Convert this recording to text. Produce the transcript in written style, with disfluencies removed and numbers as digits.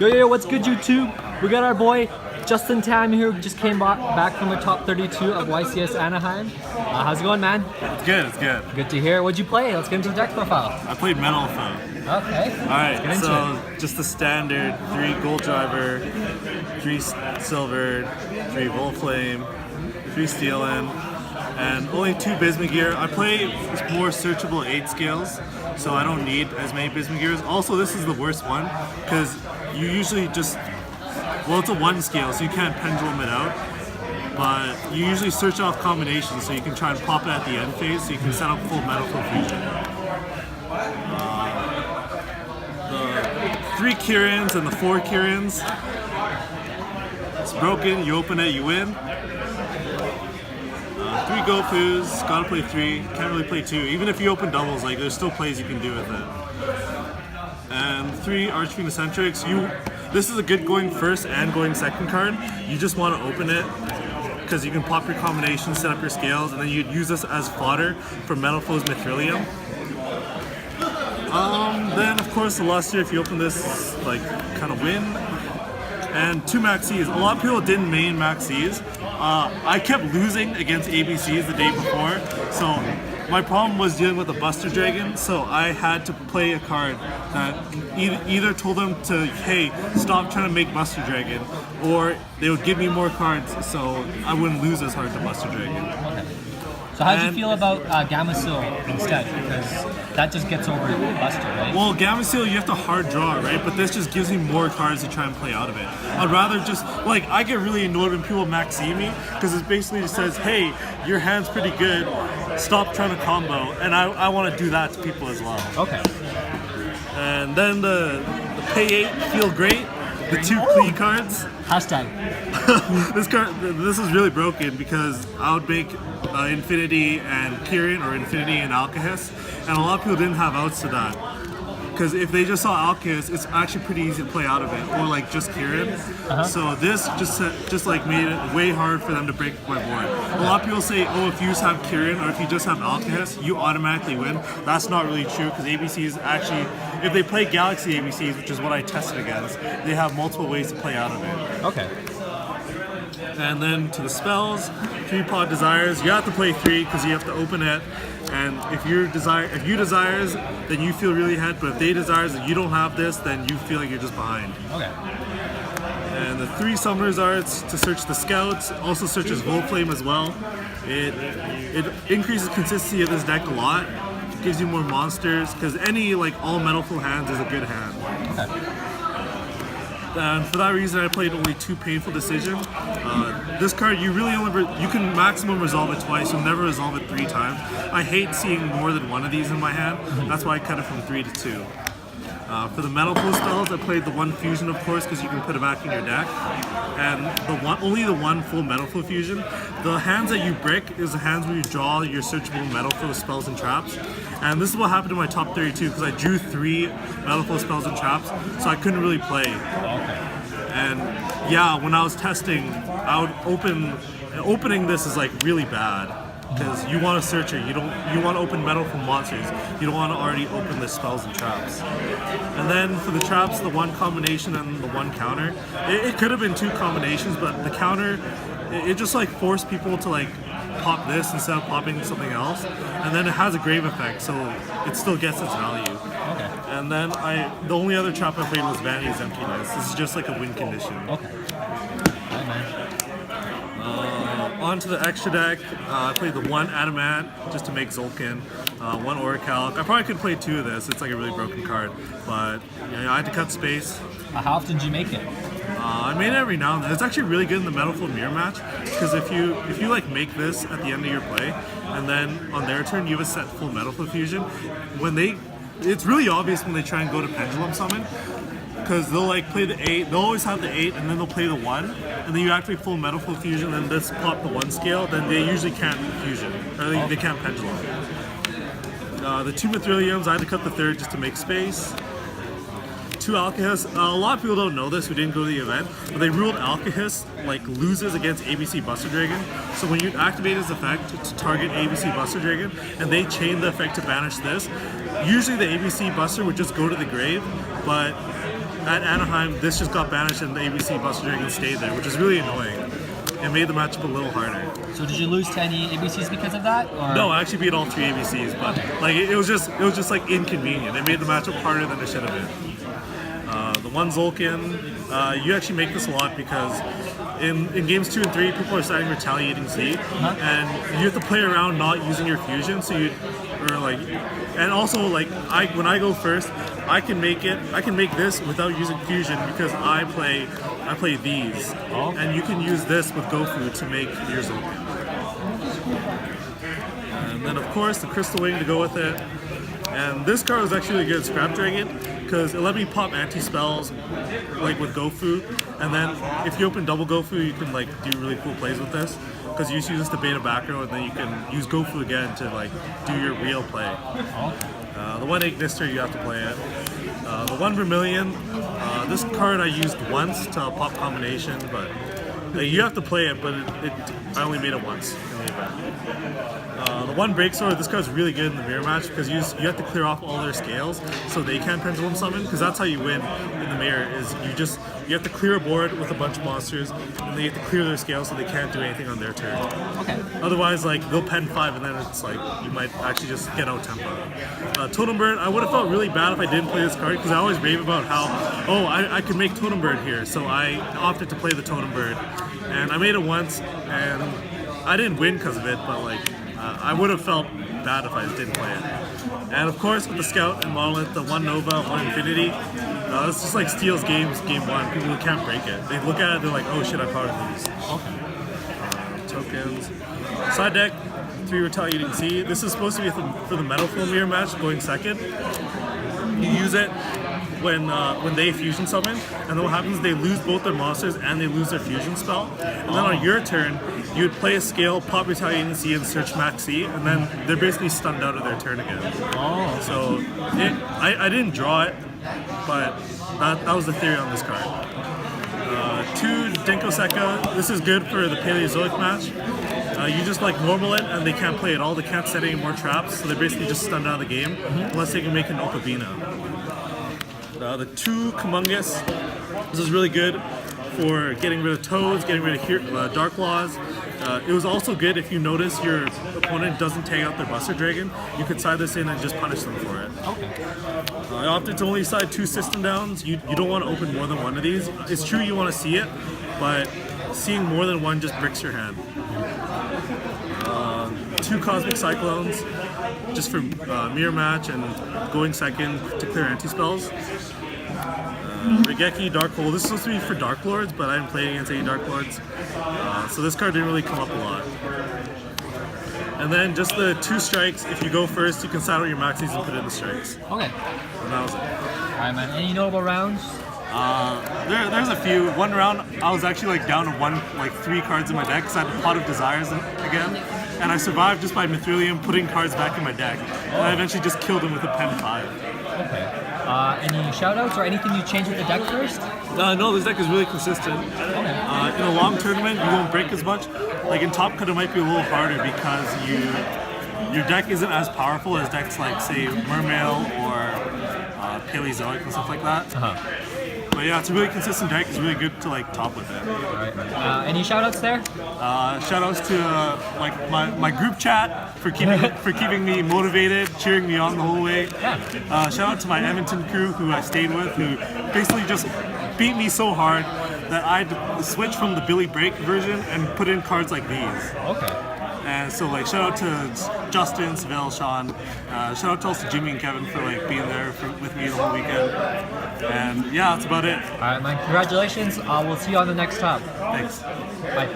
Yo, what's good, YouTube? We got our boy Justin Tam here, who just came back from the top 32 of YCS Anaheim. How's it going, man? It's good, it's good. Good to hear. What'd you play? Let's get into the deck profile. I played Metalfoes. Okay. Alright, so just the standard 3 gold driver, 3 silver, 3 Volflame, 3 stealing, and only 2 Bismuth gear. I play more searchable 8 scales, so I don't need as many Bismuth gears. Also, this is the worst one, because you usually just, well, it's a 1 scale, so you can't pendulum it out, but you usually search off combinations, so you can try and pop it at the end phase, so you can set up full Metalfoes fusion. The 3 Kirins and the 4 Kirins, it's broken, you open it, you win. 3 Gopus, gotta play 3, can't really play 2. Even if you open doubles, like there's still plays you can do with it. And 3 Archfiend Eccentrics, this is a good going first and going second card. You just want to open it because you can pop your combinations, set up your scales, and then you'd use this as fodder for Metalfoes Mithrilium. Then of course the last year, if you open this, like kind of win. And 2 Maxis. A lot of people didn't main Maxis. I kept losing against ABCs the day before, so my problem was dealing with the Buster Dragon, so I had to play a card that either told them to, hey, stop trying to make Buster Dragon, or they would give me more cards so I wouldn't lose as hard to Buster Dragon. Okay. So how did you feel about Gamma-Seal instead? Because that just gets over Buster, right? Well, Gamma-Seal, you have to hard draw, right? But this just gives me more cards to try and play out of it. I'd rather just, like, I get really annoyed when people maxi me, because it basically just says, hey, your hand's pretty good, stop trying to combo, and I want to do that to people as well. Okay. And then the pay 8 feel great. The 2 Klee cards. Hashtag. This is really broken because I would make Infinity and Kirin or Infinity and Alkahest, and a lot of people didn't have outs to that. Because if they just saw Alkahest, it's actually pretty easy to play out of it, or like just Kirin. So this just like made it way hard for them to break my board. A lot of people say, oh, if you just have Kirin or if you just have Alkahest, you automatically win. That's not really true, because ABCs actually, if they play Galaxy ABCs, which is what I tested against, they have multiple ways to play out of it. Okay. And then to the spells, 3 Pod Desires. You have to play 3 because you have to open it. And if you desires, then you feel really ahead. But if they desires and you don't have this, then you feel like you're just behind. Okay. And the 3 Summoners Arts to search the Scouts. Also searches Volflame as well. It increases consistency of this deck a lot. It gives you more monsters because any like all Metalfoes hands is a good hand. Okay. And for that reason, I played only 2 Painful Decision. This card, you can maximum resolve it twice. You'll never resolve it 3 times. I hate seeing more than 1 of these in my hand. That's why I cut it from 3 to 2. For the Metalfoes spells, I played the 1 Fusion, of course, because you can put it back in your deck. And only the 1 full Metalfoes Fusion. The hands that you brick is the hands where you draw your searchable Metalfoes spells and traps. And this is what happened in my top 32, because I drew 3 Metalfoes spells and traps, so I couldn't really play. And yeah, when I was testing, I would opening this is like really bad. Because you want to search it, you want to open Metalfoes monsters. You don't want to already open the spells and traps. And then for the traps, the 1 combination and the 1 counter. It could have been 2 combinations, but the counter, it just like forced people to like pop this instead of popping something else. And then it has a grave effect, so it still gets its value. Okay. And then the only other trap I played was Vanity's Emptiness. This is just like a win condition. Okay. Right, man. On to the extra deck, I played the 1 Adamant just to make Zolkin, 1 Orichalc. I probably could play 2 of this, it's like a really broken card, but you know, I had to cut space. How often did you make it? I made it every now and then. It's actually really good in the Metalfoes mirror match, because if you like make this at the end of your play, and then on their turn you have a set full Metalfoes fusion, it's really obvious when they try and go to Pendulum Summon, because they'll like play the 8, they'll always have the 8, and then they'll play the 1, and then you activate full Metalfoes fusion, and this pop the 1 scale, then they usually can't fusion, or they can't pendulum. The 2 Mithriliums, I had to cut the 3rd just to make space. 2 Alkahest. A lot of people don't know this who didn't go to the event, but they ruled Alkahest like loses against ABC Buster Dragon. So when you activate his effect to target ABC Buster Dragon, and they chain the effect to banish this, usually the ABC Buster would just go to the grave, but at Anaheim, this just got banished and the ABC Buster Dragon stayed there, which is really annoying. It made the matchup a little harder. So did you lose to any ABCs because of that? Or? No, I actually beat all 3 ABCs, but like it was just like inconvenient. It made the matchup harder than it should have been. The one Zolkin, you actually make this a lot because in games 2 and 3, people are starting retaliating Z, and you have to play around not using your fusion. So and also like when I go first, I can make this without using fusion because I play these, and you can use this with Gofu to make your Zolkin. And then of course the Crystal Wing to go with it. And this card was actually really good at Scrap Dragon because it let me pop anti-spells like with Gofu, and then if you open double Gofu, you can like do really cool plays with this because you just use this to bait a back row, and then you can use Gofu again to like do your real play. The one Ignister, you have to play it. The one Vermilion, this card I used once to pop combination, but you have to play it, but I only made it once in the event. The one Break Sword, this card's really good in the mirror match because you have to clear off all their scales so they can pendulum summon, because that's how you win in the mirror. Is you have to clear a board with a bunch of monsters, and they have to clear their scales so they can't do anything on their turn. Okay. Otherwise, like they'll pen 5, and then it's like you might actually just get out tempo. Totem Bird, I would have felt really bad if I didn't play this card because I always rave about how I could make Totem Bird here, so I opted to play the Totem Bird, and I made it once, and I didn't win because of it, but like I would have felt bad if I didn't play it. And of course, with the Scout and Monolith, the one Nova, one Infinity, this just like steals games game 1. People can't break it. They look at it, they're like, oh shit, I powered these. Tokens. Side deck, 3 Retaliating Z. This is supposed to be for the Metalfoes mirror match, going second. You use it when they fusion summon, and then what happens is they lose both their monsters and they lose their fusion spell. And then on your turn, you would play a scale, pop Retaliating Z, and search Max Z, and then they're basically stunned out of their turn again. So I didn't draw it, but that was the theory on this card. 2 Denko Sekka. This is good for the Paleozoic match. You just like normal it, and they can't play at all. They can't set any more traps, so they're basically just stunned out of the game unless they can make an Okabina. The 2 Kumungus. This is really good for getting rid of Toads, getting rid of Dark Claws. It was also good if you notice your opponent doesn't tag out their Buster Dragon. You could side this in and just punish them for it. I opted to only side 2 system downs. You don't want to open more than one of these. It's true you want to see it, but seeing more than one just bricks your hand. 2 Cosmic Cyclones, just for mirror match and going second to clear anti-spells. Regeki, Dark Hole. This is supposed to be for Dark Lords, but I haven't played against any Dark Lords. So this card didn't really come up a lot. And then just the 2 strikes. If you go first, you can saddle your maxis and put in the strikes. Okay. And that was it. Alright, man. Any notable rounds? There's a few. One round, I was actually like down to 3 cards in my deck because I had a Pot of Desires again. And I survived just by Mythilium putting cards back in my deck. And I eventually just killed him with a pen 5. Okay. Any shoutouts or anything you changed with the deck first? No, this deck is really consistent. Okay. In a long tournament, you won't break as much. Like in Top Cut, it might be a little harder because your deck isn't as powerful as decks like, say, Mermail or Paleozoic and stuff like that. But yeah, it's a really consistent deck. It's really good to like top with it. Alright. Any shoutouts there? Shoutouts to like my group chat for keeping me motivated, cheering me on the whole way. Yeah. Shout out to my Edmonton crew who I stayed with, who basically just beat me so hard that I had to switch from the Billy Break version and put in cards like these. Okay. And so like shout out to Justin, Seville, Sean. Shout out to also Jimmy and Kevin for like being there with me the whole weekend. And yeah, that's about it. Alright, man. Congratulations. We'll see you on the next top. Thanks. Bye.